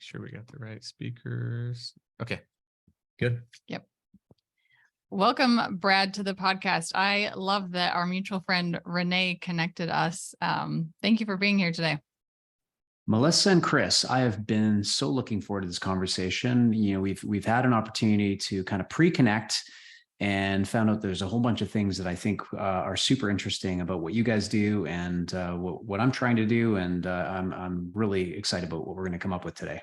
sure we got the right speakers. Okay, good. Yep. Welcome, Brad, to the podcast. I love that our mutual friend Renee connected us. Thank you for being here today. Melissa and Chris, I have been so looking forward to this conversation. You know, we've had an opportunity to kind of pre-connect and found out there's a whole bunch of things that I think are super interesting about what you guys do and what I'm trying to do. And I'm really excited about what we're going to come up with today.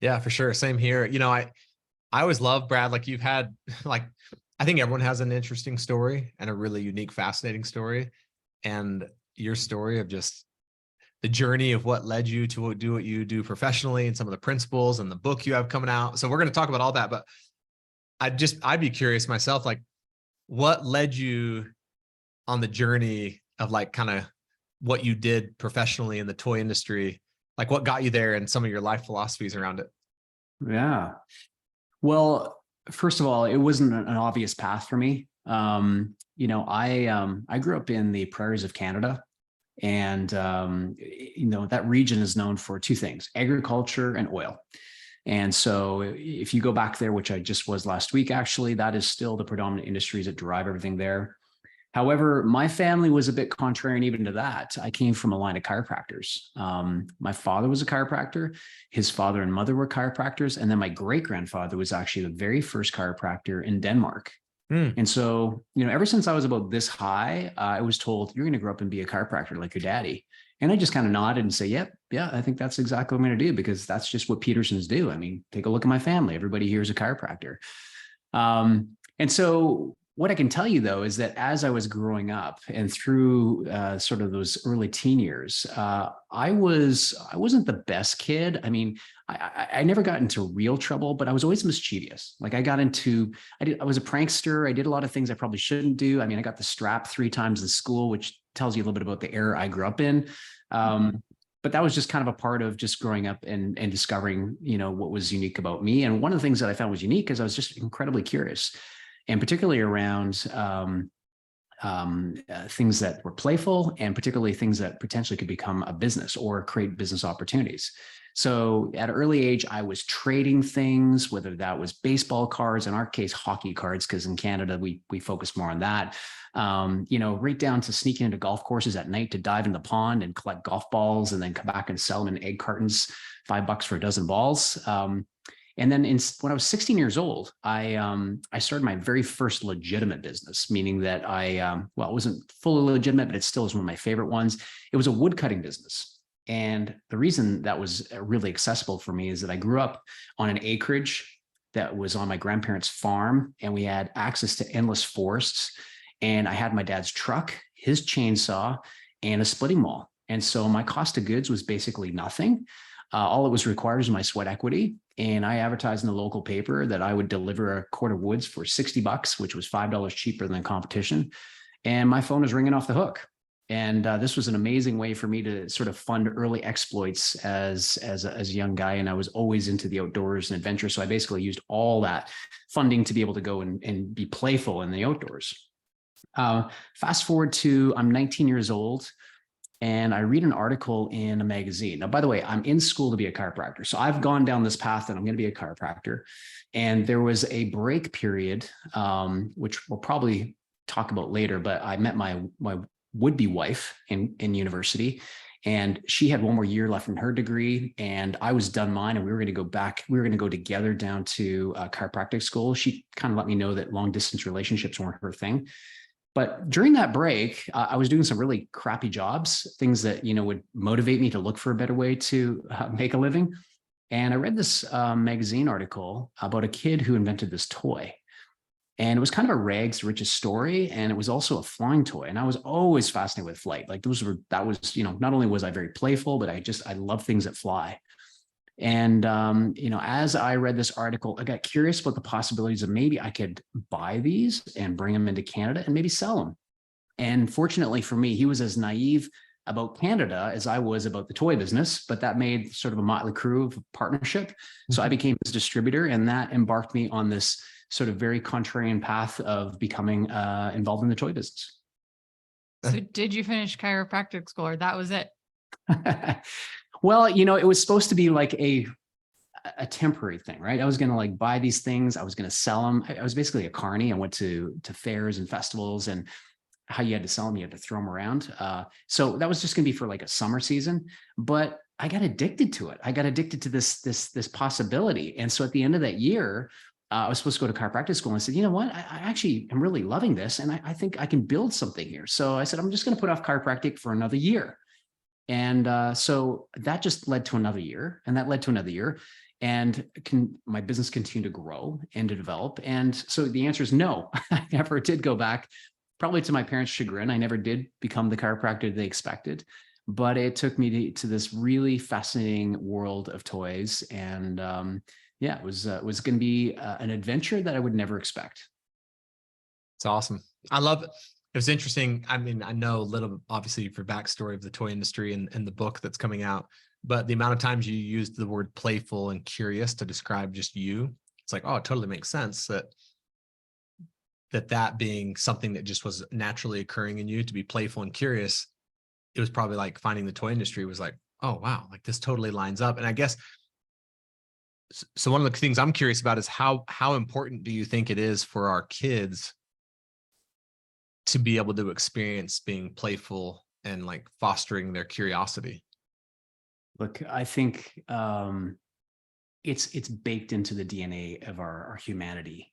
Yeah, for sure. Same here. You know, I always love, Brad, like you've had, like, I think everyone has an interesting story and a really unique, fascinating story. And your story of just the journey of what led you to do what you do professionally and some of the principles and the book you have coming out. So we're going to talk about all that, but I'd be curious myself, like what led you on the journey of like kind of what you did professionally in the toy industry, like what got you there and some of your life philosophies around it. Yeah. Well, first of all, it wasn't an obvious path for me. You know, I grew up in the prairies of Canada, and you know, that region is known for two things: agriculture and oil. And so if you go back there, which I just was last week, actually, that is still the predominant industries that drive everything there. However, my family was a bit contrarian even to that. I came from a line of chiropractors. My father was a chiropractor. His father and mother were chiropractors. And then my great-grandfather was actually the very first chiropractor in Denmark. And so, you know, ever since I was about this high, I was told, you're going to grow up and be a chiropractor like your daddy. And I just kind of nodded and say, yep, yeah, I think that's exactly what I'm going to do, because that's just what Petersons do. I mean, take a look at my family. Everybody here is a chiropractor. And so what I can tell you, though, is that as I was growing up and through sort of those early teen years, I wasn't the best kid. I mean, I never got into real trouble, but I was always mischievous. Like I was a prankster. I did a lot of things I probably shouldn't do. I mean, I got the strap 3 times in school, which tells you a little bit about the era I grew up in. But that was just kind of a part of just growing up and discovering, you know, what was unique about me. And one of the things that I found was unique is I was just incredibly curious, and particularly around things that were playful, and particularly things that potentially could become a business or create business opportunities. So at an early age, I was trading things, whether that was baseball cards, in our case, hockey cards, because in Canada, we focus more on that, you know, right down to sneaking into golf courses at night to dive in the pond and collect golf balls and then come back and sell them in egg cartons, $5 for a dozen balls. And then when I was 16 years old, I started my very first legitimate business, meaning that it wasn't fully legitimate, but it still is one of my favorite ones. It was a woodcutting business. And the reason that was really accessible for me is that I grew up on an acreage that was on my grandparents' farm, and we had access to endless forests. And I had my dad's truck, his chainsaw, and a splitting maul. And so my cost of goods was basically nothing. All it was required was my sweat equity. And I advertised in the local paper that I would deliver a cord of woods for $60, which was $5 cheaper than competition. And my phone was ringing off the hook. And this was an amazing way for me to sort of fund early exploits as a young guy. And I was always into the outdoors and adventure. So I basically used all that funding to be able to go and be playful in the outdoors. Fast forward to, I'm 19 years old. And I read an article in a magazine. Now, by the way, I'm in school to be a chiropractor. So I've gone down this path that I'm going to be a chiropractor. And there was a break period, which we'll probably talk about later, but I met my would-be wife in university, and she had one more year left in her degree, and I was done mine, and we were going to go back. We were going to go together down to chiropractic school. She kind of let me know that long-distance relationships weren't her thing. But during that break, I was doing some really crappy jobs, things that, you know, would motivate me to look for a better way to make a living. And I read this magazine article about a kid who invented this toy. And it was kind of a rags to riches story. And it was also a flying toy. And I was always fascinated with flight. Like that was, you know, not only was I very playful, but I love things that fly. And, you know, as I read this article, I got curious about the possibilities of maybe I could buy these and bring them into Canada and maybe sell them. And fortunately for me, he was as naive about Canada as I was about the toy business, but that made sort of a motley crew of partnership. So I became his distributor, and that embarked me on this sort of very contrarian path of becoming involved in the toy business. So did you finish chiropractic school, or that was it? Well, it was supposed to be like a temporary thing, right? I was going to like buy these things. I was going to sell them. I was basically a carny. I went to fairs and festivals, and how you had to sell them, you had to throw them around. So that was just going to be for like a summer season, but I got addicted to it. I got addicted to this possibility. And so at the end of that year, I was supposed to go to chiropractic school, and I said, you know what, I actually am really loving this. And I think I can build something here. So I said, I'm just going to put off chiropractic for another year. And so that just led to another year, and that led to another year. And my business continued to grow and to develop. And so the answer is no, I never did go back. Probably to my parents' chagrin, I never did become the chiropractor they expected, but it took me to this really fascinating world of toys. And yeah, it was going to be an adventure that I would never expect. It's awesome. I love it. It was interesting. I mean, I know a little, obviously, for backstory of the toy industry and the book that's coming out, but the amount of times you used the word playful and curious to describe just you, it's like, oh, it totally makes sense that being something that just was naturally occurring in you, to be playful and curious. It was probably like finding the toy industry was like, oh, wow, like this totally lines up. And I guess, so one of the things I'm curious about is how important do you think it is for our kids to be able to experience being playful and like fostering their curiosity? Look, I think it's baked into the DNA of our humanity.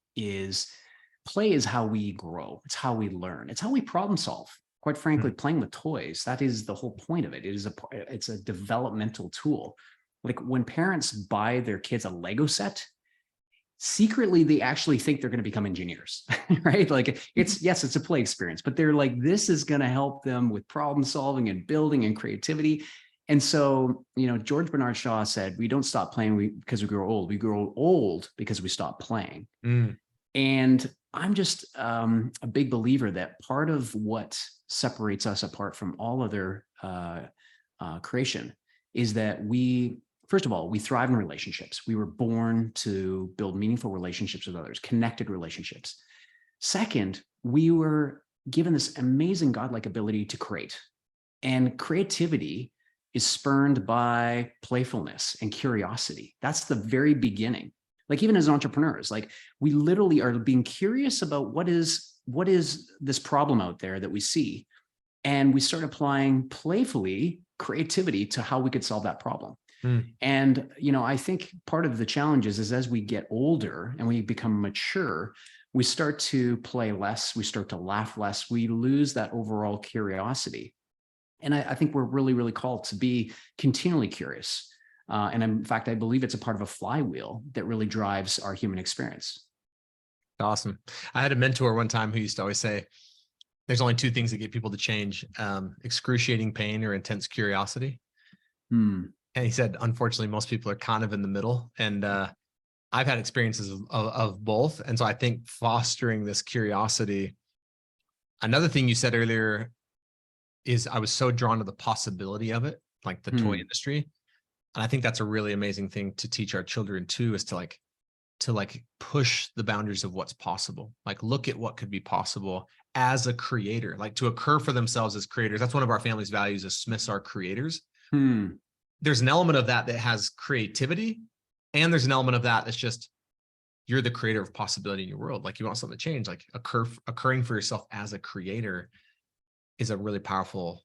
Play is how we grow. It's how we learn. It's how we problem solve. Quite frankly, playing with toys, that is the whole point of it. It's a developmental tool. Like when parents buy their kids a Lego set, secretly they actually think they're going to become engineers, right? Like it's a play experience, but they're like, this is going to help them with problem solving and building and creativity. And so, George Bernard Shaw said, we don't stop playing because we grow old. We grow old because we stop playing. And I'm just a big believer that part of what separates us apart from all other creation is that first of all, we thrive in relationships. We were born to build meaningful relationships with others, connected relationships. Second, we were given this amazing godlike ability to create. And creativity is spurned by playfulness and curiosity. That's the very beginning. Like even as entrepreneurs, like we literally are being curious about what is this problem out there that we see. And we start applying playfully creativity to how we could solve that problem. And, I think part of the challenge is as we get older and we become mature, we start to play less, we start to laugh less, we lose that overall curiosity. And I think we're really, really called to be continually curious. And in fact, I believe it's a part of a flywheel that really drives our human experience. Awesome. I had a mentor one time who used to always say, there's only two things that get people to change, excruciating pain or intense curiosity. And he said, unfortunately, most people are kind of in the middle. And I've had experiences of both. And so I think fostering this curiosity. Another thing you said earlier is I was so drawn to the possibility of it, like the toy industry. And I think that's a really amazing thing to teach our children too, is to push the boundaries of what's possible. Like look at what could be possible as a creator, like to occur for themselves as creators. That's one of our family's values, is Smiths are creators. There's an element of that has creativity. And there's an element of that that's just, you're the creator of possibility in your world. Like you want something to change, like occurring for yourself as a creator is a really powerful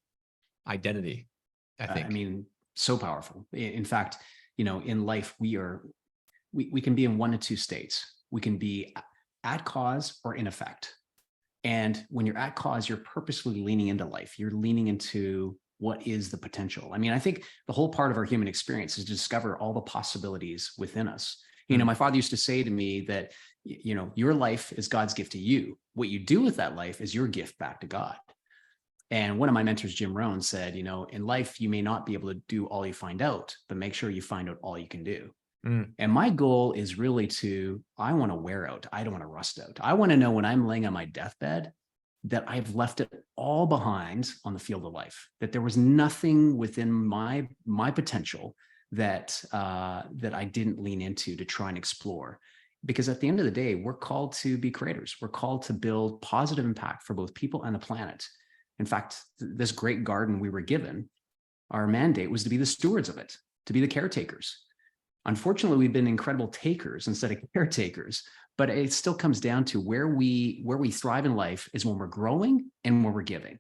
identity, I think. I mean, so powerful. In fact, in life, we can be in one of two states. We can be at cause or in effect. And when you're at cause, you're purposely leaning into life. You're leaning into what is the potential. I mean, I think the whole part of our human experience is to discover all the possibilities within us. My father used to say to me that, your life is God's gift to you. What you do with that life is your gift back to God. And one of my mentors, Jim Rohn, said, in life, you may not be able to do all you find out, but make sure you find out all you can do. And my goal is really I want to wear out. I don't want to rust out. I want to know when I'm laying on my deathbed that I've left it all behind on the field of life, that there was nothing within my potential that I didn't lean into to try and explore. Because at the end of the day, we're called to be creators. We're called to build positive impact for both people and the planet. In fact, this great garden we were given Our mandate was to be the stewards of it, to be the caretakers. Unfortunately, we've been incredible takers instead of caretakers, but it still comes down to where we thrive in life is when we're growing and when we're giving.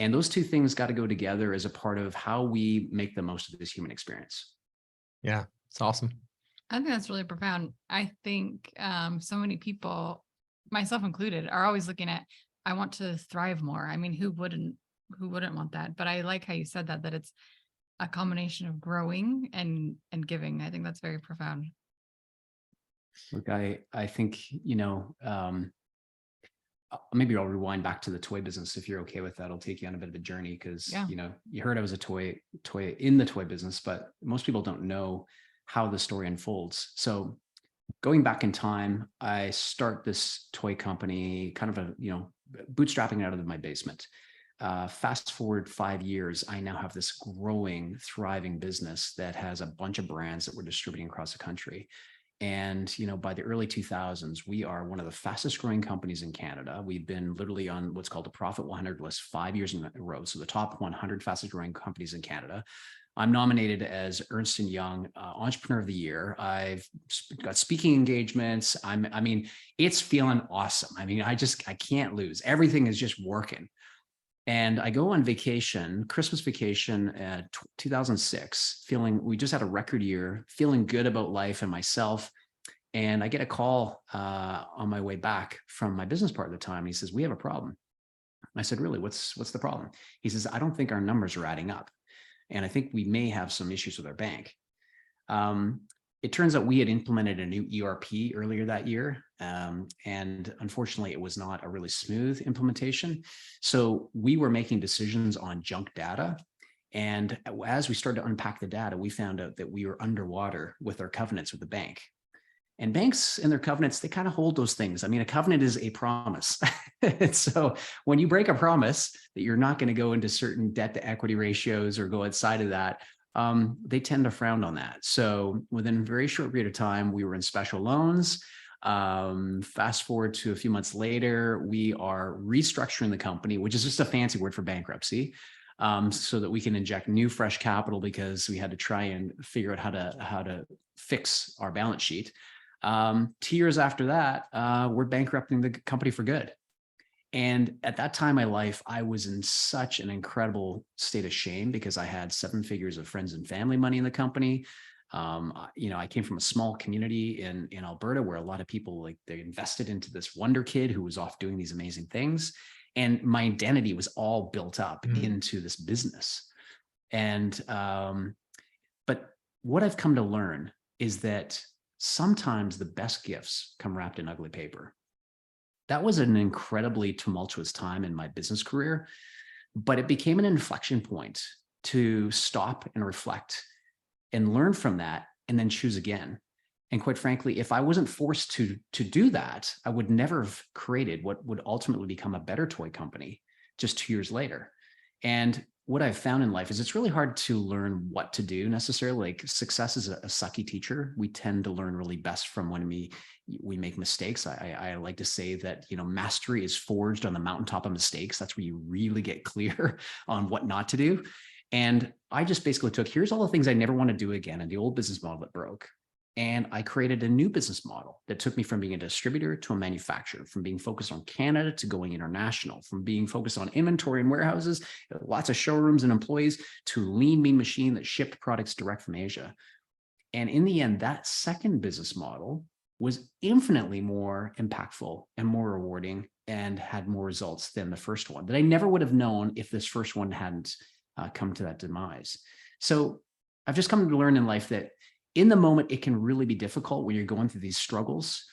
And those two things got to go together as a part of how we make the most of this human experience. Yeah, it's awesome. I think that's really profound. I think so many people, myself included, are always looking at, I want to thrive more. I mean, who wouldn't want that? But I like how you said that it's a combination of growing and giving. I think that's very profound. Look, I think, maybe I'll rewind back to the toy business if you're okay with that. I'll take you on a bit of a journey because, Yeah. You heard I was a toy in the toy business, but most people don't know how the story unfolds. So going back in time, I start this toy company, kind of bootstrapping it out of my basement. Fast forward 5 years, I now have this growing, thriving business that has a bunch of brands that we're distributing across the country. And, by the early 2000s, we are one of the fastest growing companies in Canada. We've been literally on what's called the Profit 100 list 5 years in a row. So the top 100 fastest growing companies in Canada. I'm nominated as Ernst & Young Entrepreneur of the Year. I've got speaking engagements. It's feeling awesome. I can't lose. Everything is just working. And I go on vacation, Christmas vacation, 2006, we just had a record year, feeling good about life and myself. And I get a call on my way back from my business partner at the time. He says, "We have a problem." I said, "Really? What's the problem?" He says, "I don't think our numbers are adding up. And I think we may have some issues with our bank." It turns out we had implemented a new ERP earlier that year. And unfortunately, it was not a really smooth implementation. So we were making decisions on junk data. And as we started to unpack the data, we found out that we were underwater with our covenants with the bank. And banks and their covenants, they kind of hold those things. A covenant is a promise. And so when you break a promise that you're not going to go into certain debt to equity ratios or go outside of that, they tend to frown on that. So within a very short period of time, we were in special loans. Fast forward to a few months later, we are restructuring the company, which is just a fancy word for bankruptcy, so that we can inject new fresh capital because we had to try and figure out how to fix our balance sheet. 2 years after that, we're bankrupting the company for good. And at that time in my life, I was in such an incredible state of shame because I had 7 figures of friends and family money in the company. I came from a small community in Alberta where a lot of people, they invested into this wonder kid who was off doing these amazing things. And my identity was all built up into this business. And, but what I've come to learn is that sometimes the best gifts come wrapped in ugly paper. That was an incredibly tumultuous time in my business career, but it became an inflection point to stop and reflect and learn from that and then choose again. And quite frankly, if I wasn't forced to do that, I would never have created what would ultimately become a better toy company just 2 years later. And what I've found in life is it's really hard to learn what to do necessarily. Like success is a sucky teacher. We tend to learn really best from when we make mistakes. I like to say that, mastery is forged on the mountaintop of mistakes. That's where you really get clear on what not to do. And I just basically took, here's all the things I never want to do again in the old business model that broke. And I created a new business model that took me from being a distributor to a manufacturer, from being focused on Canada to going international, from being focused on inventory and warehouses, lots of showrooms and employees, to a lean, mean machine that shipped products direct from Asia. And in the end, that second business model was infinitely more impactful and more rewarding and had more results than the first one that I never would have known if this first one hadn't come to that demise. So I've just come to learn in life that in the moment, it can really be difficult when you're going through these struggles.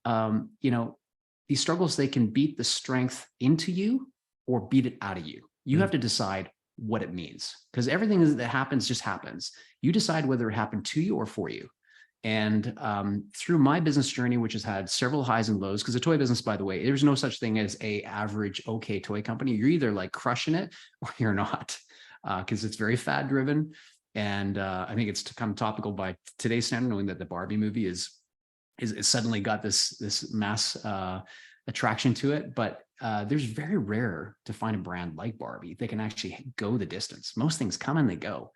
These struggles, they can beat the strength into you or beat it out of you. You have to decide what it means, because everything that happens just happens. You decide whether it happened to you or for you. And through my business journey, which has had several highs and lows, because the toy business, by the way, there's no such thing as a average okay toy company. You're either like crushing it or you're not, because it's very fad driven. And I think it's become topical by today's standard, knowing that the Barbie movie is suddenly got this mass attraction to it. But there's very rare to find a brand like Barbie that can actually go the distance. Most things come and they go.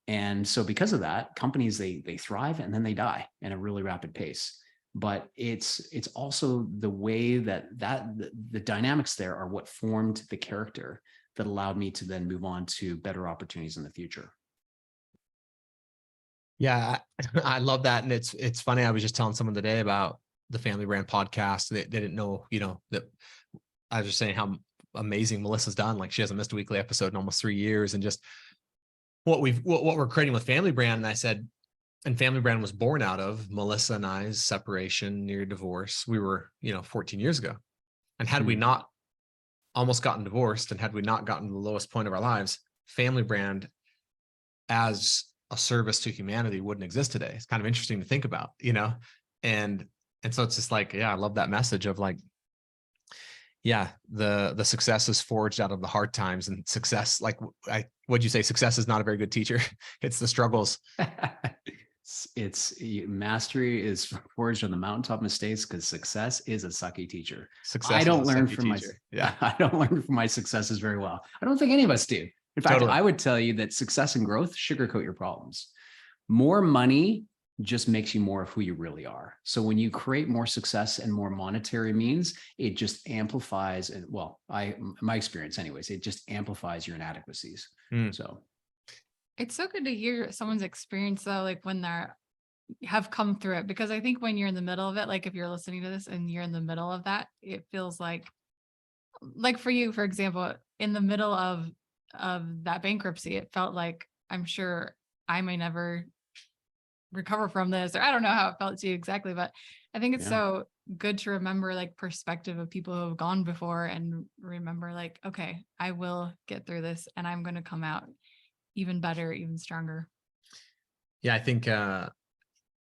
And so because of that, companies, they thrive and then they die at a really rapid pace. But it's also the way that the dynamics there are what formed the character that allowed me to then move on to better opportunities in the future. Yeah, I love that. And it's funny. I was just telling someone today about the Family Brand podcast. They didn't know, that I was just saying how amazing Melissa's done. Like she hasn't missed a weekly episode in almost 3 years, and just what we're creating with Family Brand. And I said, and Family Brand was born out of Melissa and I's separation, near divorce. We were, 14 years ago. And had we not almost gotten divorced, and had we not gotten to the lowest point of our lives, Family Brand as a service to humanity wouldn't exist today. It's kind of interesting to think about, and so it's just like, yeah, I love that message of like, yeah, the success is forged out of the hard times, and success, like what'd you say? Success is not a very good teacher. It's the struggles. It's mastery is forged on the mountaintop mistakes, because success is a sucky teacher. Success I don't is a learn sucky from my, teacher. Yeah, I don't learn from my successes very well. I don't think any of us do. In fact, Totally. I would tell you that success and growth sugarcoat your problems. More money just makes you more of who you really are. So when you create more success and more monetary means, it just amplifies, and well, my experience anyways, it just amplifies your inadequacies. So It's so good to hear someone's experience though, like when they're have come through it, because I think when you're in the middle of it, like if you're listening to this and you're in the middle of that, it feels like for you, for example, in the middle of that bankruptcy, it felt like, I'm sure I may never recover from this, or I don't know how it felt to you exactly, but I think it's so good to remember like perspective of people who have gone before, and remember like, okay, I will get through this and I'm going to come out even better, even stronger. Yeah, I think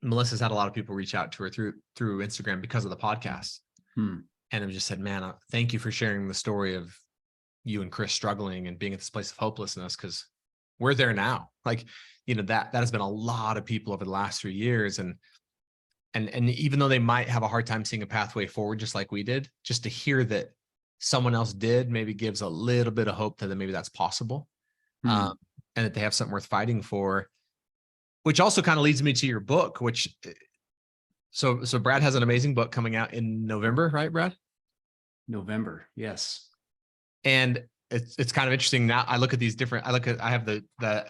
Melissa's had a lot of people reach out to her through Instagram because of the podcast, and have just said, man, thank you for sharing the story of you and Chris struggling and being at this place of hopelessness, because we're there now. Like, that has been a lot of people over the last 3 years. And even though they might have a hard time seeing a pathway forward, just like we did, just to hear that someone else did maybe gives a little bit of hope that maybe that's possible. And that they have something worth fighting for, which also kind of leads me to your book, which, so Brad has an amazing book coming out in November, right, Brad? November. Yes. And it's kind of interesting. Now I look at these different, I have the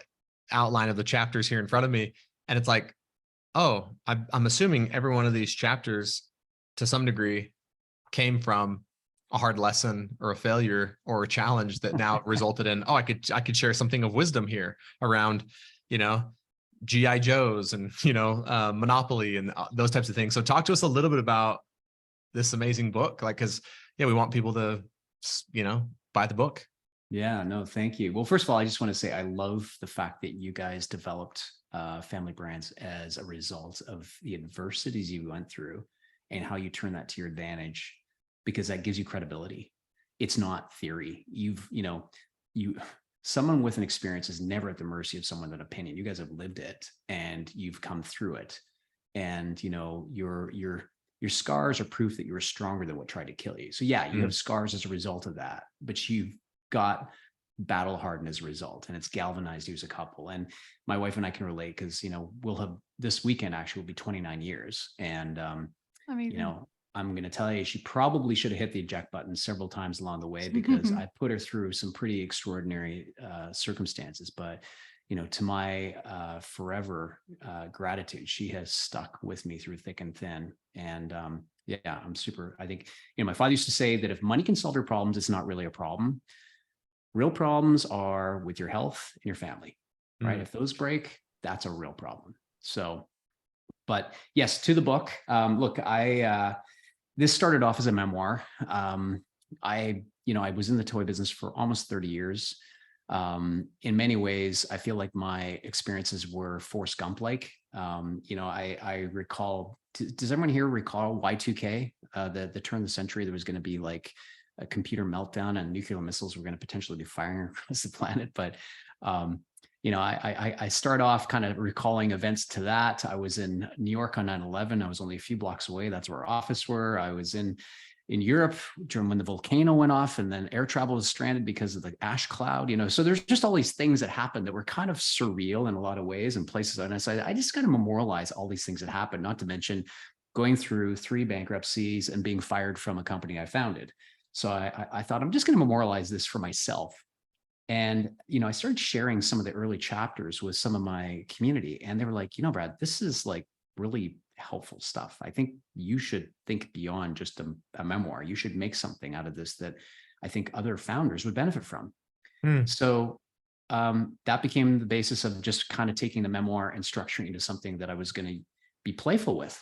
outline of the chapters here in front of me, and it's like, oh, I'm assuming every one of these chapters to some degree came from a hard lesson or a failure or a challenge that now resulted in, I could share something of wisdom here around, GI Joes and, Monopoly and those types of things. So talk to us a little bit about this amazing book, like, cause we want people to, buy the book. Yeah, no, thank you. Well, first of all, I just want to say I love the fact that you guys developed Family Brands as a result of the adversities you went through and how you turn that to your advantage, because that gives you credibility. It's not theory. Someone with an experience is never at the mercy of someone with an opinion. You guys have lived it and you've come through it. And, your scars are proof that you were stronger than what tried to kill you. So yeah, you have scars as a result of that, but you've got battle hardened as a result, and it's galvanized you as a couple. And my wife and I can relate, because we'll have, this weekend actually will be 29 years, and I'm going to tell you, she probably should have hit the eject button several times along the way, because I put her through some pretty extraordinary circumstances. But to my forever gratitude, she has stuck with me through thick and thin. And I'm super, I think, my father used to say that if money can solve your problems, it's not really a problem. Real problems are with your health and your family, right? If those break, that's a real problem. So, but yes, to the book. Look, this started off as a memoir. I was in the toy business for almost 30 years. In many ways, I feel like my experiences were Forrest Gump-like. I recall, does everyone here recall Y2K, the turn of the century? There was going to be like a computer meltdown and nuclear missiles were going to potentially be firing across the planet. But, I start off kind of recalling events to that. I was in New York on 9/11. I was only a few blocks away. That's where our office were. I was in in Europe during when the volcano went off, and then air travel was stranded because of the ash cloud, so there's just all these things that happened that were kind of surreal in a lot of ways and places. And so I just got to memorialize all these things that happened, not to mention going through 3 bankruptcies and being fired from a company I founded. So I thought, I'm just going to memorialize this for myself. And, I started sharing some of the early chapters with some of my community, and they were like, Brad, this is like really helpful stuff. I think you should think beyond just a memoir. You should make something out of this that I think other founders would benefit from. So that became the basis of just kind of taking the memoir and structuring it into something that I was going to be playful with,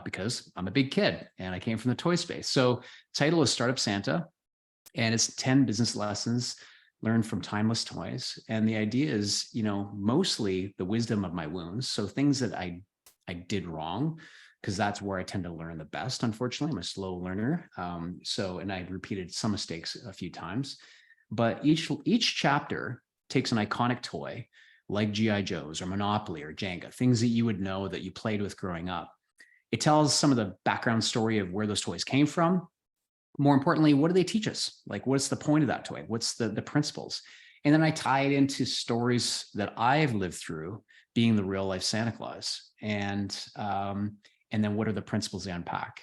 because I'm a big kid and I came from the toy space. So title is Startup Santa, and it's 10 business lessons learned from timeless toys. And the idea is, mostly the wisdom of my wounds. So things that I did wrong, because that's where I tend to learn the best. Unfortunately, I'm a slow learner. And I repeated some mistakes a few times, but each chapter takes an iconic toy like GI Joes or Monopoly or Jenga, things that you would know that you played with growing up. It tells some of the background story of where those toys came from. More importantly, what do they teach us? Like, what's the point of that toy? What's the principles? And then I tie it into stories that I've lived through being the real life Santa Claus. And then what are the principles they unpack?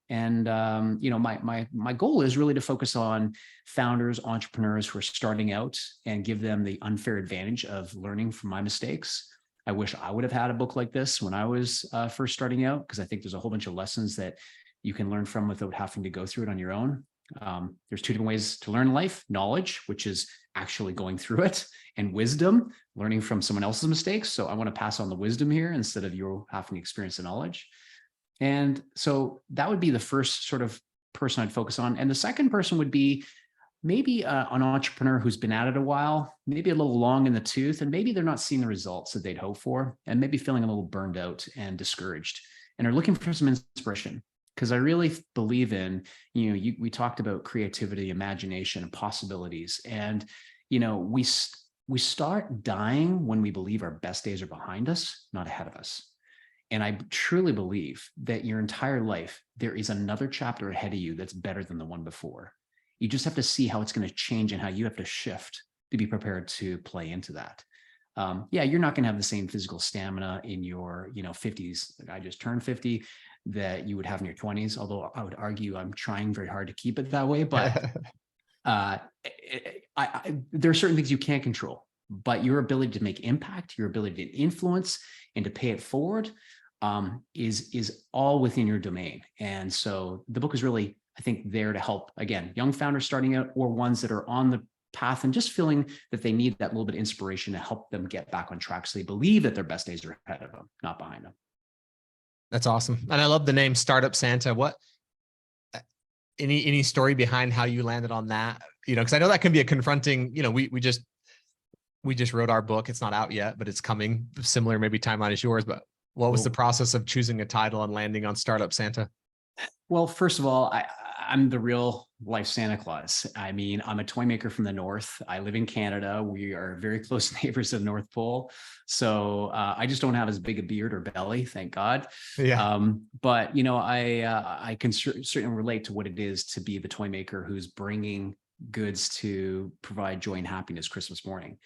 And, my goal is really to focus on founders, entrepreneurs who are starting out and give them the unfair advantage of learning from my mistakes. I wish I would have had a book like this when I was first starting out, because I think there's a whole bunch of lessons that you can learn from without having to go through it on your own. There's 2 different ways to learn life: knowledge, which is actually going through it, and wisdom, learning from someone else's mistakes. So I want to pass on the wisdom here instead of you having to experience the knowledge. And so that would be the first sort of person I'd focus on. And the second person would be maybe an entrepreneur who's been at it a while, maybe a little long in the tooth, and maybe they're not seeing the results that they'd hope for, and maybe feeling a little burned out and discouraged, and are looking for some inspiration. Because I really believe in, we talked about creativity, imagination, and possibilities. And, we start dying when we believe our best days are behind us, not ahead of us. And I truly believe that your entire life, there is another chapter ahead of you that's better than the one before. You just have to see how it's going to change and how you have to shift to be prepared to play into that. You're not going to have the same physical stamina in your, 50s. Like I just turned 50, that you would have in your 20s. Although I would argue I'm trying very hard to keep it that way. But there are certain things you can't control, but your ability to make impact, your ability to influence and to pay it forward is all within your domain. And so the book is really, I think, there to help, again, young founders starting out or ones that are on the path and just feeling that they need that little bit of inspiration to help them get back on track, so they believe that their best days are ahead of them, not behind them. That's awesome. And I love the name Startup Santa. What, any story behind how you landed on that? Because I know that can be a confronting, we just wrote our book. It's not out yet, but it's coming. Similar maybe timeline as yours. But what was the process of choosing a title and landing on Startup Santa? Well, first of all, I'm the real life Santa Claus. I mean, I'm a toy maker from the North. I live in Canada. We are very close neighbors of the North Pole. So I just don't have as big a beard or belly, thank God. Yeah. But, I can certainly relate to what it is to be the toy maker who's bringing goods to provide joy and happiness Christmas morning.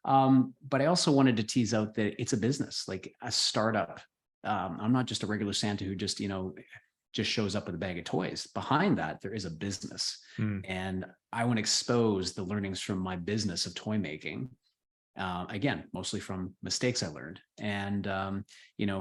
But I also wanted to tease out that it's a business, like a startup. I'm not just a regular Santa who just shows up with a bag of toys. Behind that, there is a business. And I want to expose the learnings from my business of toy making. Again, mostly from mistakes I learned. And,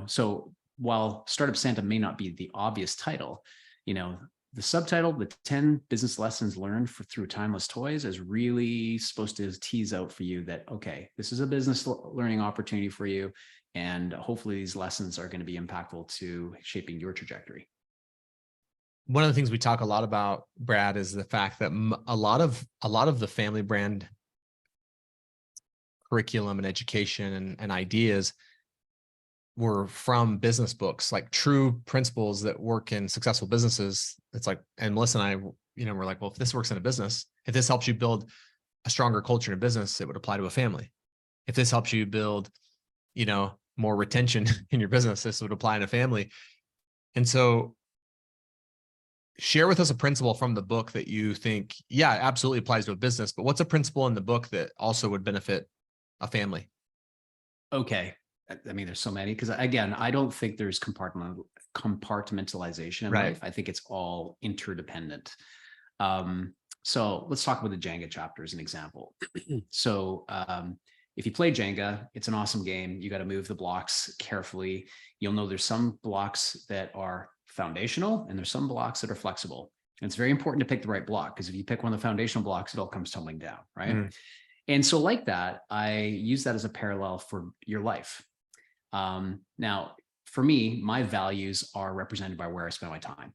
so while Startup Santa may not be the obvious title, the subtitle, the 10 business lessons learned through timeless toys, is really supposed to tease out for you that, okay, this is a business learning opportunity for you. And hopefully these lessons are going to be impactful to shaping your trajectory. One of the things we talk a lot about, Brad, is the fact that a lot of the family brand curriculum and education and ideas were from business books, like true principles that work in successful businesses. It's like, and Melissa and I, we're like, well, if this works in a business, if this helps you build a stronger culture in a business, it would apply to a family. If this helps you build, more retention in your business, this would apply in a family. And so share with us a principle from the book that you think, yeah, absolutely applies to a business, but what's a principle in the book that also would benefit a family? Okay. I mean, there's so many, because again, I don't think there's compartmentalization in Right. life. I think it's all interdependent. So let's talk about the Jenga chapter as an example. So if you play Jenga, it's an awesome game. You got to move the blocks carefully. You'll know there's some blocks that are foundational and there's some blocks that are flexible. And it's very important to pick the right block, because if you pick one of the foundational blocks, it all comes tumbling down, right? Mm. And so like that, I use that as a parallel for your life. Now, for me, my values are represented by where I spend my time,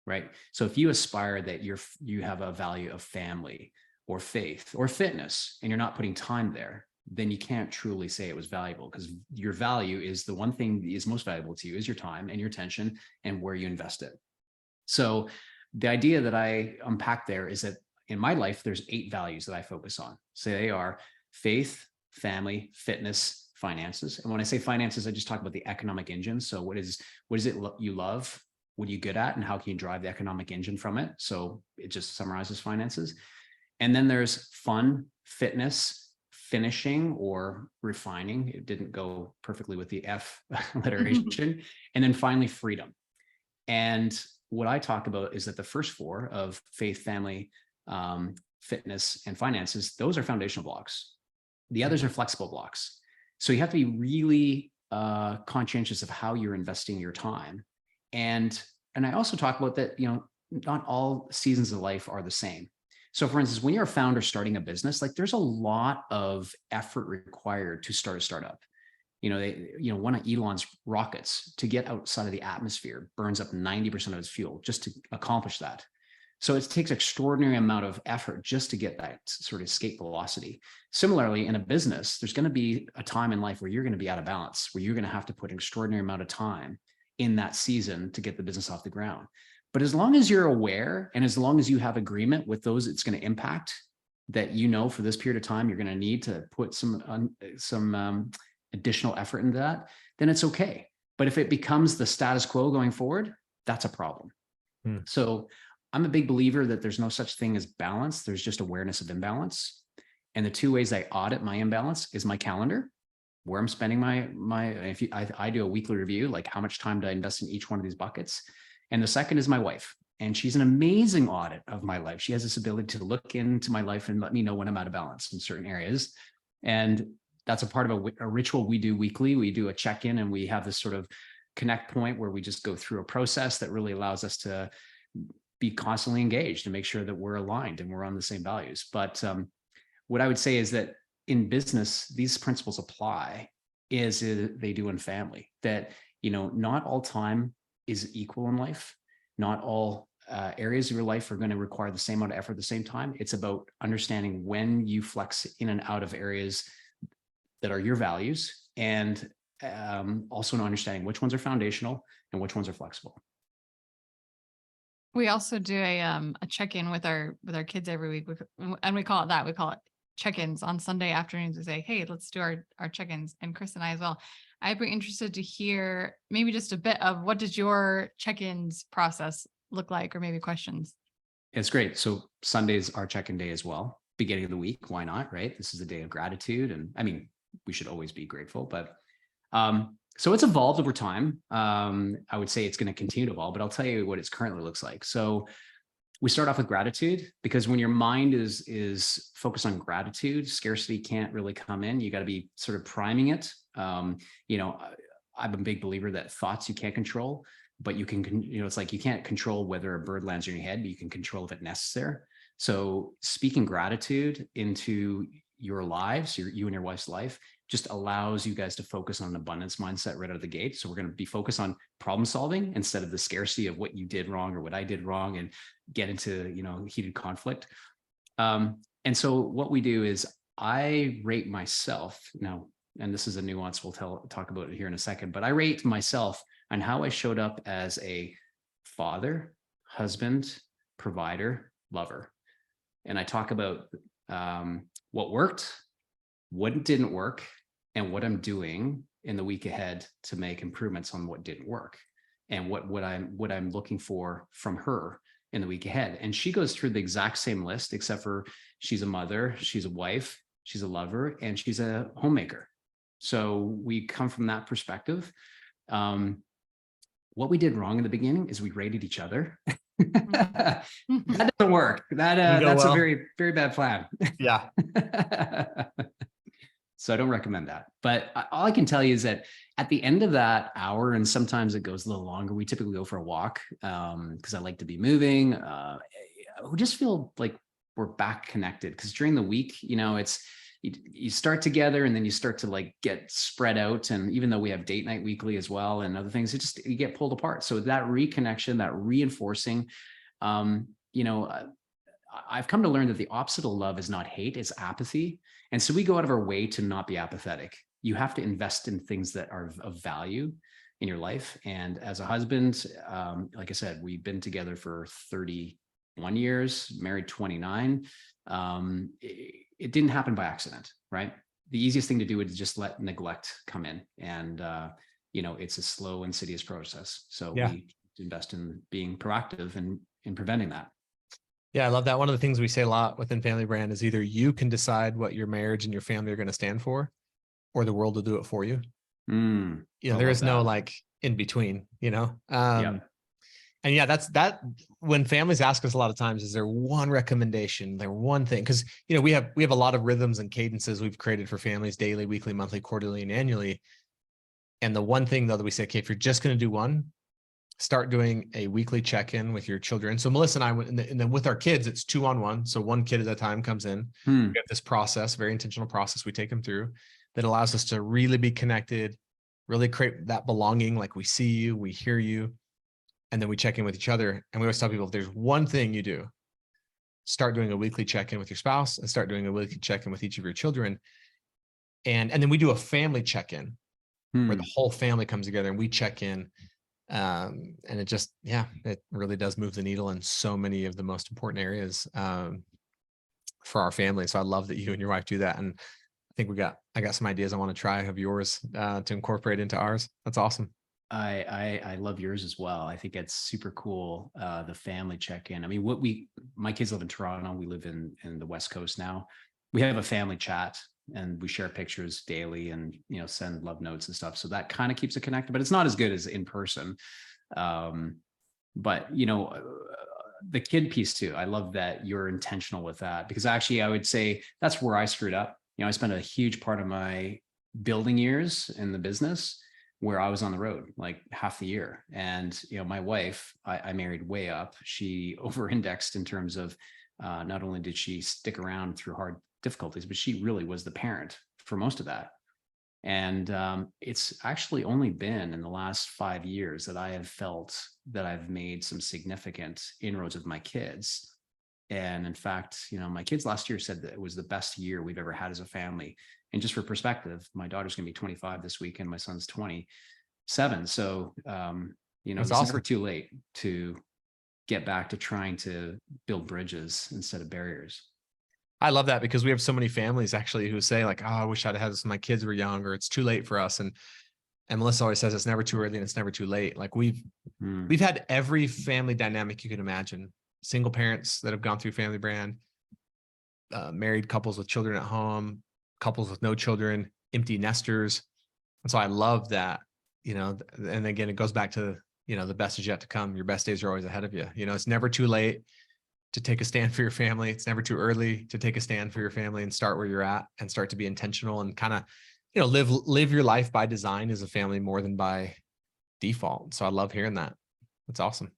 right? So if you aspire that you have a value of family or faith or fitness, and you're not putting time there, then you can't truly say it was valuable, because your value is the one thing that is most valuable to you is your time and your attention and where you invest it. So the idea that I unpack there is that in my life, there's 8 values that I focus on. So they are faith, family, fitness, finances. And when I say finances, I just talk about the economic engine. So what is it you love? What are you good at? And how can you drive the economic engine from it? So it just summarizes finances. And then there's fun, fitness, finishing or refining. It didn't go perfectly with the F alliteration. And then finally, freedom. And what I talk about is that the first 4 of faith, family, fitness, and finances, those are foundational blocks. The others are flexible blocks. So you have to be really conscientious of how you're investing your time. And I also talk about that, not all seasons of life are the same. So for instance, when you're a founder starting a business, like there's a lot of effort required to start a startup. One of Elon's rockets to get outside of the atmosphere burns up 90% of its fuel just to accomplish that. So it takes extraordinary amount of effort just to get that sort of escape velocity. Similarly, in a business, there's going to be a time in life where you're going to be out of balance, where you're going to have to put an extraordinary amount of time in that season to get the business off the ground. But as long as you're aware, and as long as you have agreement with those it's going to impact, that for this period of time you're going to need to put some additional effort into that, then it's okay. But if it becomes the status quo going forward, that's a problem. So I'm a big believer that there's no such thing as balance. There's just awareness of imbalance. And the 2 ways I audit my imbalance is my calendar, where I'm spending I do a weekly review, like how much time do I invest in each one of these buckets. And the second is my wife. And she's an amazing audit of my life. She has this ability to look into my life and let me know when I'm out of balance in certain areas. And that's a part of a ritual we do weekly. We do a check-in, and we have this sort of connect point where we just go through a process that really allows us to be constantly engaged and make sure that we're aligned and we're on the same values. But what I would say is that in business, these principles apply as they do in family, that, not all time is equal in life. Not all areas of your life are going to require the same amount of effort at the same time. It's about understanding when you flex in and out of areas that are your values, and also understanding which ones are foundational and which ones are flexible. We also do a check-in with our kids every week, and we call it check-ins on Sunday afternoons. We say, hey, let's do our check-ins, and Chris and I as well. I'd be interested to hear maybe just a bit of what does your check-ins process look like, or maybe questions. It's great. So Sunday's our check-in day as well. Beginning of the week, why not, right? This is a day of gratitude, and I mean, we should always be grateful, but so it's evolved over time. I would say it's going to continue to evolve, but I'll tell you what it currently looks like. So we start off with gratitude, because when your mind is focused on gratitude, scarcity can't really come in. You got to be sort of priming it. I'm a big believer that thoughts you can't control, but you can, it's like you can't control whether a bird lands on your head, but you can control if it nests there. So speaking gratitude into your lives, you and your wife's life, just allows you guys to focus on an abundance mindset right out of the gate. So we're going to be focused on problem solving instead of the scarcity of what you did wrong or what I did wrong, and get into, heated conflict. And so what we do is I rate myself now, and this is a nuance we'll talk about it here in a second, but I rate myself on how I showed up as a father, husband, provider, lover. And I talk about what worked, what didn't work, and what I'm doing in the week ahead to make improvements on what didn't work, and what I'm looking for from her in the week ahead. And she goes through the exact same list, except for she's a mother, she's a wife, she's a lover, and she's a homemaker. So we come from that perspective. What we did wrong in the beginning is we rated each other. That doesn't work. That's well. a very, very bad plan. Yeah. So I don't recommend that. But all I can tell you is that at the end of that hour, and sometimes it goes a little longer, we typically go for a walk because I like to be moving. We just feel like we're back connected, because during the week, it's you start together and then you start to like get spread out. And even though we have date night weekly as well and other things, you get pulled apart. So that reconnection, that reinforcing, I've come to learn that the opposite of love is not hate, it's apathy. And so we go out of our way to not be apathetic. You have to invest in things that are of value in your life. And as a husband, like I said, we've been together for 31 years, married 29. It didn't happen by accident, right? The easiest thing to do is just let neglect come in. And, it's a slow, insidious process. So we invest in being proactive and in preventing that. Yeah, I love that. One of the things we say a lot within Family Brand is either you can decide what your marriage and your family are going to stand for, or the world will do it for you. There is no like in between, And yeah, that's that. When families ask us a lot of times, is there one recommendation, there one thing? Because we have a lot of rhythms and cadences we've created for families daily, weekly, monthly, quarterly, and annually. And the one thing though that we say, okay, if you're just going to do one, start doing a weekly check-in with your children. So Melissa and I went, and then with our kids, it's 2-on-1. So one kid at a time comes in. We have this process, very intentional process we take them through that allows us to really be connected, really create that belonging. Like we see you, we hear you, and then we check in with each other. And we always tell people, if there's one thing you do, start doing a weekly check-in with your spouse and start doing a weekly check-in with each of your children. And then we do a family check-in where the whole family comes together and we check in. And it just, it really does move the needle in so many of the most important areas for our family. So I love that you and your wife do that. And I think I got some ideas I want to try of yours to incorporate into ours. That's awesome. I love yours as well. I think it's super cool. The family check-in. I mean, my kids live in Toronto. We live in the West Coast now. We have a family chat and we share pictures daily and, send love notes and stuff. So that kind of keeps it connected, but it's not as good as in person. But the kid piece too. I love that you're intentional with that, because actually I would say that's where I screwed up. I spent a huge part of my building years in the business where I was on the road like half the year. And, my wife, I married way up. She over-indexed in terms of not only did she stick around through hard difficulties, but she really was the parent for most of that. And it's actually only been in the last 5 years that I have felt that I've made some significant inroads with my kids. And in fact, my kids last year said that it was the best year we've ever had as a family. And just for perspective, my daughter's going to be 25 this week and my son's 27. So, it's awesome. never too late to get back to trying to build bridges instead of barriers. I love that, because we have so many families actually who say like, oh, I wish I'd had this when my kids were young, or it's too late for us. And Melissa always says it's never too early and it's never too late. Like we've had every family dynamic you can imagine. Single parents that have gone through Family Brand, married couples with children at home, couples with no children, empty nesters. And so I love that, and again, it goes back to, the best is yet to come. Your best days are always ahead of you. It's never too late to take a stand for your family. It's never too early to take a stand for your family and start where you're at and start to be intentional and kind of, live your life by design as a family more than by default. So I love hearing that. That's awesome.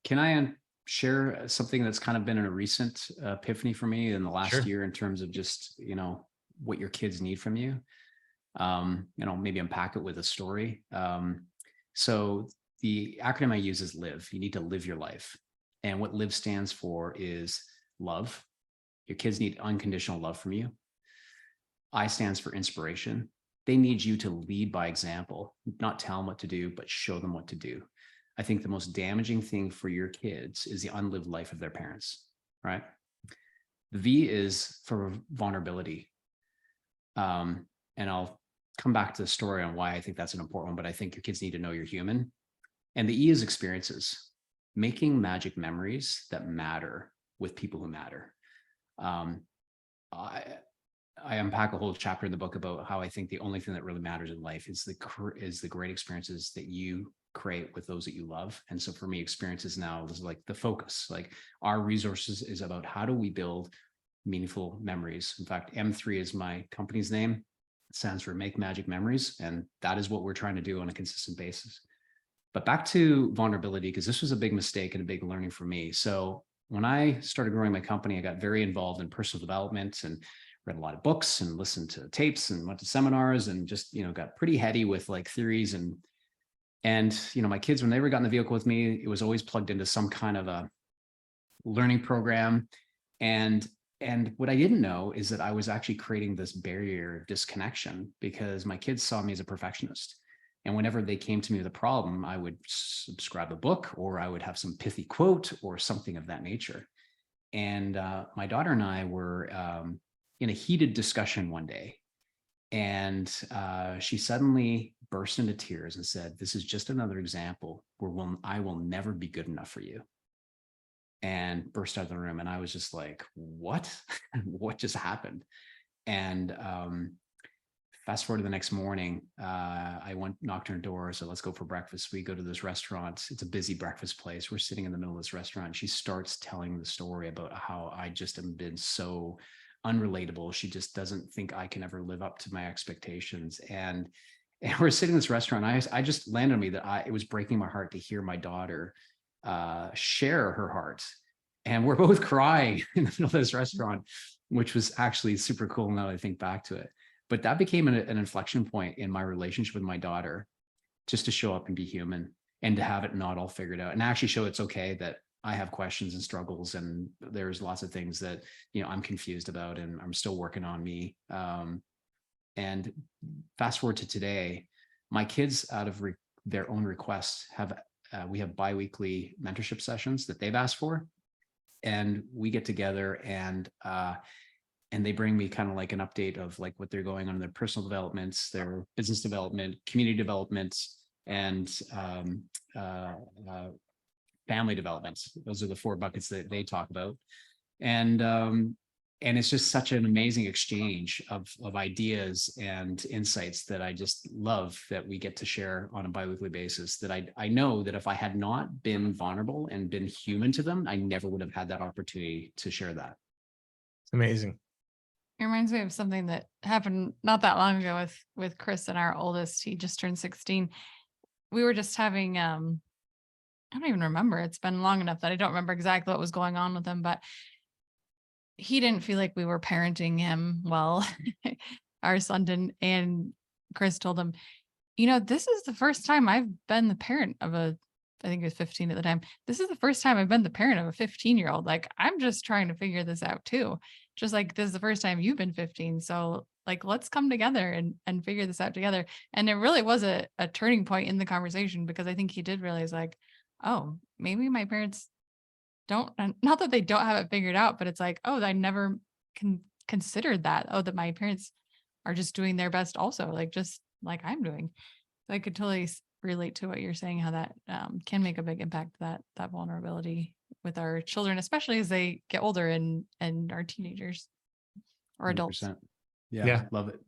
Can I share something that's kind of been a recent epiphany for me in the last year in terms of just, what your kids need from you? Maybe unpack it with a story. So the acronym I use is LIVE. You need to live your life. And what LIVE stands for is love. Your kids need unconditional love from you. I stands for inspiration. They need you to lead by example, not tell them what to do, but show them what to do. I think the most damaging thing for your kids is the unlived life of their parents, right? The V is for vulnerability. And I'll come back to the story on why I think that's an important one, but I think your kids need to know you're human. And the E is experiences. making magic memories that matter with people who matter. I unpack a whole chapter in the book about how I think the only thing that really matters in life is the great experiences that you create with those that you love. And so for me, experiences now is like the focus. Like our resources is about how do we build meaningful memories. In fact, M3 is my company's name. It stands for Make Magic Memories. And that is what we're trying to do on a consistent basis. But back to vulnerability, because this was a big mistake and a big learning for me. So when I started growing my company, I got very involved in personal development and read a lot of books and listened to tapes and went to seminars and just, got pretty heady with like theories and my kids, when they got in the vehicle with me, it was always plugged into some kind of a learning program. And what I didn't know is that I was actually creating this barrier of disconnection because my kids saw me as a perfectionist. And whenever they came to me with a problem, I would subscribe a book or I would have some pithy quote or something of that nature. And my daughter and I were in a heated discussion one day. And she suddenly burst into tears and said, "This is just another example where I will never be good enough for you." And burst out of the room. And I was just like, what? What just happened? And fast forward to the next morning, I knocked on her door. So let's go for breakfast. We go to this restaurant. It's a busy breakfast place. We're sitting in the middle of this restaurant. She starts telling the story about how I just have been so unrelatable. She just doesn't think I can ever live up to my expectations. And we're sitting in this restaurant. I just landed on me that it was breaking my heart to hear my daughter share her heart. And we're both crying in the middle of this restaurant, which was actually super cool now that I think back to it. But that became an inflection point in my relationship with my daughter, just to show up and be human and to have it not all figured out and actually show it's okay that I have questions and struggles. And there's lots of things that, I'm confused about and I'm still working on me. And fast forward to today, my kids, out of their own requests, we have biweekly mentorship sessions that they've asked for. And we get together and they bring me kind of like an update of like what they're going on in their personal developments, their business development, community development, and family developments. Those are the 4 buckets that they talk about. And it's just such an amazing exchange of ideas and insights that I just love that we get to share on a biweekly basis, that I know that if I had not been vulnerable and been human to them, I never would have had that opportunity to share that. It's amazing. It reminds me of something that happened not that long ago with Chris and our oldest. He just turned 16. We were just having, I don't even remember. It's been long enough that I don't remember exactly what was going on with him, but he didn't feel like we were parenting him well. Our son didn't. And Chris told him, this is the first time I've been the parent of I think he was 15 at the time. This is the first time I've been the parent of a 15-year-old. Like, I'm just trying to figure this out too. Just like this is the first time you've been 15. So like, let's come together and figure this out together. And it really was a turning point in the conversation, because I think he did realize like, oh, maybe my parents don't, not that they don't have it figured out, but it's like, oh, I never considered that. Oh, that my parents are just doing their best also, like just like I'm doing. So I could totally relate to what you're saying, how that can make a big impact, that vulnerability with our children, especially as they get older and are teenagers or adults. 100%. Yeah, love it.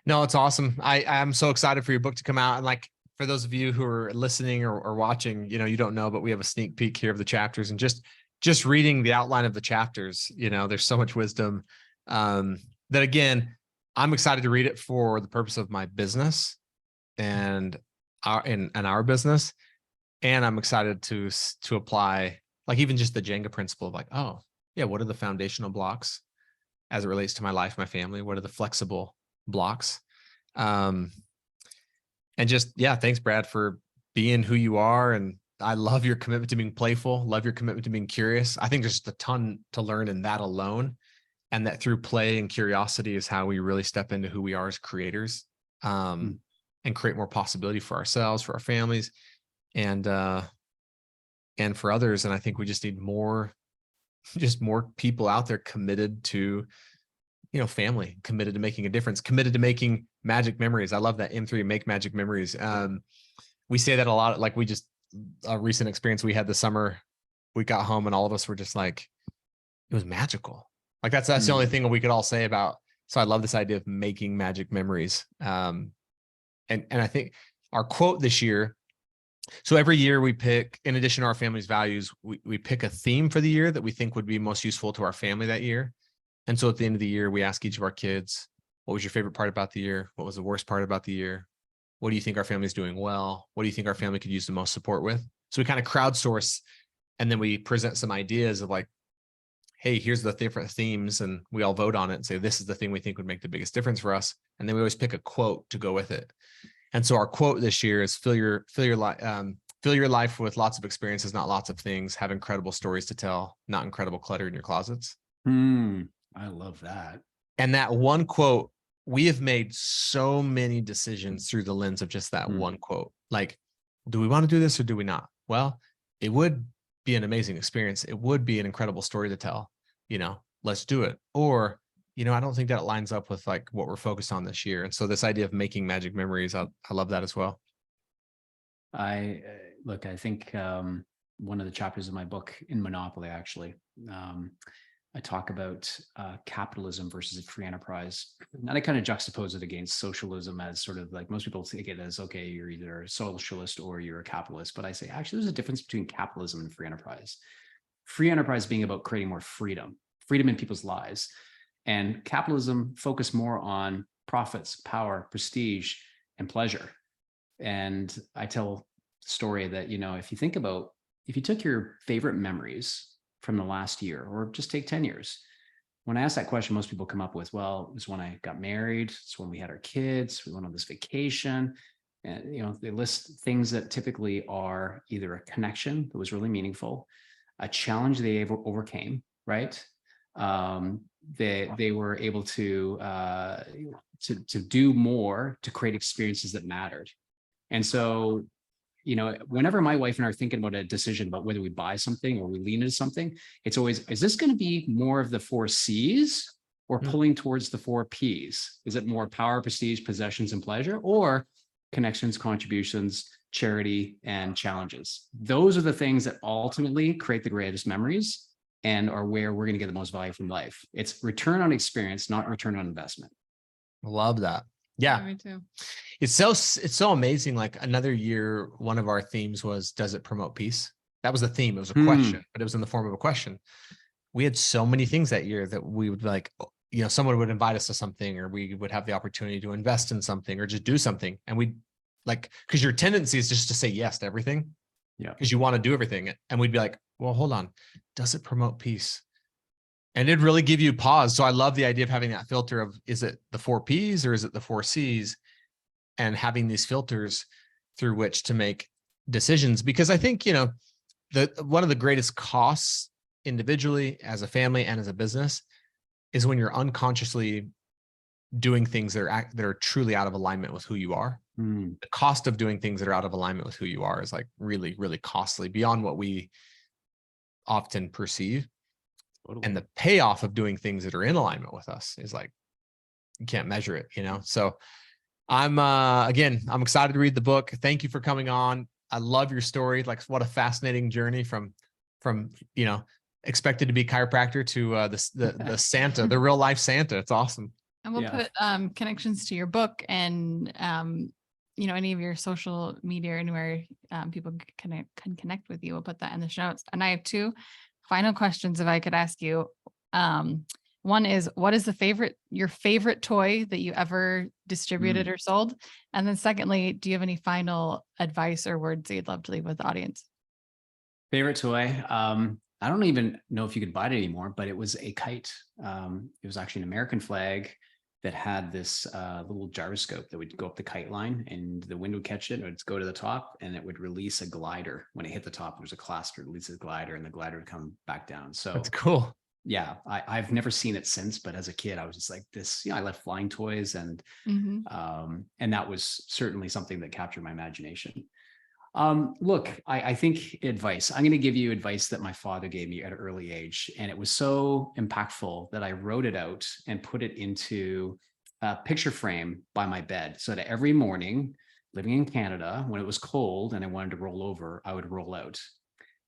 No, it's awesome. I'm so excited for your book to come out. And like, for those of you who are listening or watching, you don't know, but we have a sneak peek here of the chapters, and just reading the outline of the chapters, there's so much wisdom that, again, I'm excited to read it for the purpose of my business and our business. And I'm excited to apply, like, even just the Jenga principle of like, oh yeah, what are the foundational blocks as it relates to my life, my family? What are the flexible blocks? And just, yeah, thanks, Brad, for being who you are. And I love your commitment to being playful, love your commitment to being curious. I think there's just a ton to learn in that alone. And that through play and curiosity is how we really step into who we are as creators, and create more possibility for ourselves, for our families, and for others. And I think we just need more people out there committed to, family, committed to making a difference, committed to making magic memories. I love that M3, make magic memories. We say that a lot. Like, we just a recent experience we had this summer. We got home and all of us were just like, it was magical. Like that's the only thing we could all say about. So I love this idea of making magic memories. And I think our quote this year. So every year we pick, in addition to our family's values, we pick a theme for the year that we think would be most useful to our family that year. And so at the end of the year, we ask each of our kids, what was your favorite part about the year? What was the worst part about the year? What do you think our family's doing well? What do you think our family could use the most support with? So we kind of crowdsource, and then we present some ideas of like, hey, here's the different themes, and we all vote on it and say, this is the thing we think would make the biggest difference for us. And then we always pick a quote to go with it. And so our quote this year is fill your life with lots of experiences, not lots of things. Have incredible stories to tell, not incredible clutter in your closets. I love that. And that one quote, we have made so many decisions through the lens of just that one quote. Like, do we want to do this or do we not? Well, it would be an amazing experience. It would be an incredible story to tell, let's do it. Or, I don't think that lines up with like what we're focused on this year. And so this idea of making magic memories, I love that as well. I think one of the chapters of my book in Monopoly, actually, I talk about capitalism versus a free enterprise. And I kind of juxtapose it against socialism as sort of like most people think it as, okay, you're either a socialist or you're a capitalist. But I say, actually, there's a difference between capitalism and free enterprise. Free enterprise being about creating more freedom in people's lives. And capitalism focus more on profits, power, prestige, and pleasure. And I tell the story that, if you took your favorite memories from the last year, or just take 10 years, when I ask that question, most people come up with, well, it was when I got married. It's when we had our kids. We went on this vacation. And, they list things that typically are either a connection that was really meaningful, a challenge they overcame, right? They were able to do more to create experiences that mattered. And so, whenever my wife and I are thinking about a decision about whether we buy something or we lean into something, it's always, is this going to be more of the 4 C's or pulling towards the 4 P's? Is it more power, prestige, possessions, and pleasure, or connections, contributions, charity, and challenges? Those are the things that ultimately create the greatest memories and are where we're going to get the most value from life. It's return on experience, not return on investment. Love that. Yeah, me too. It's so amazing. Like another year, one of our themes was, does it promote peace? That was the theme. It was a question, but it was in the form of a question. We had so many things that year that we would like, someone would invite us to something, or we would have the opportunity to invest in something or just do something. And we like, because your tendency is just to say yes to everything. Yeah. Because you want to do everything. And we'd be like, well, hold on. Does it promote peace? And it'd really give you pause. So I love the idea of having that filter of, is it the 4 P's or is it the 4 C's? And having these filters through which to make decisions. Because I think, one of the greatest costs individually, as a family, and as a business is when you're unconsciously doing things that are truly out of alignment with who you are. The cost of doing things that are out of alignment with who you are is like really, really costly beyond what we often perceive. Totally. And the payoff of doing things that are in alignment with us is like, you can't measure it, So I'm excited to read the book. Thank you for coming on. I love your story. Like, what a fascinating journey from expected to be chiropractor to the Santa, the real life Santa. It's awesome. And we'll put connections to your book and any of your social media or anywhere people can connect with you. We'll put that in the show notes. And I have 2 final questions, if I could ask you. One is, what is your favorite toy that you ever distributed or sold? And then secondly, do you have any final advice or words that you'd love to leave with the audience? Favorite toy? I don't even know if you could buy it anymore, but it was a kite. It was actually an American flag that had this little gyroscope that would go up the kite line, and the wind would catch it, and it would go to the top, and it would release a glider. When it hit the top, there was a clasp that releases a glider, and the glider would come back down. So that's cool. Yeah, I've never seen it since, but as a kid, I was just like this, I love flying toys, and that was certainly something that captured my imagination. Look, I think advice, I'm going to give you advice that my father gave me at an early age. And it was so impactful that I wrote it out and put it into a picture frame by my bed. So that every morning living in Canada, when it was cold and I wanted to roll over, I would roll out.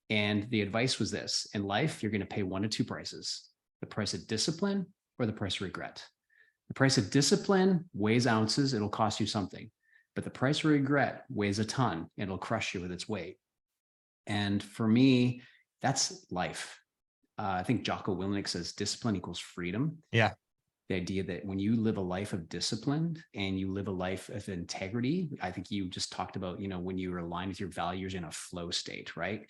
And the advice was this: in life, you're going to pay one of two prices: the price of discipline or the price of regret. The price of discipline weighs ounces, it'll cost you something. But the price of regret weighs a ton, it'll crush you with its weight. And for me, that's life. I think Jocko Willink says discipline equals freedom. Yeah. The idea that when you live a life of discipline and you live a life of integrity, I think you just talked about, when you are aligned with your values in a flow state, right?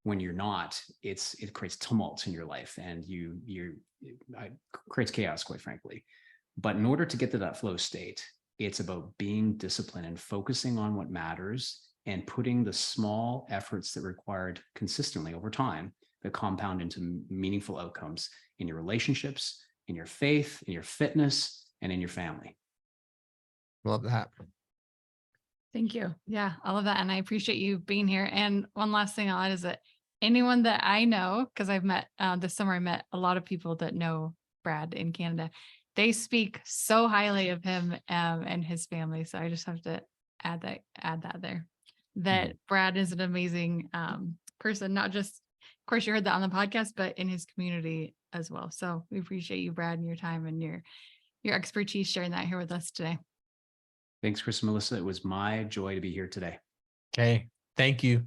When you're not, it creates tumult in your life, and it creates chaos, quite frankly. But in order to get to that flow state, it's about being disciplined and focusing on what matters and putting the small efforts that are required consistently over time that compound into meaningful outcomes in your relationships, in your faith, in your fitness, and in your family. Love that. Thank you. Yeah, all of that. And I appreciate you being here. And one last thing I'll add is that anyone that I know, because I've met this summer, I met a lot of people that know Brad in Canada. They speak so highly of him and his family. So I just have to add that there, that Brad is an amazing person, not just, of course, you heard that on the podcast, but in his community as well. So we appreciate you, Brad, and your time and your expertise sharing that here with us today. Thanks, Chris and Melissa. It was my joy to be here today. Okay. Thank you.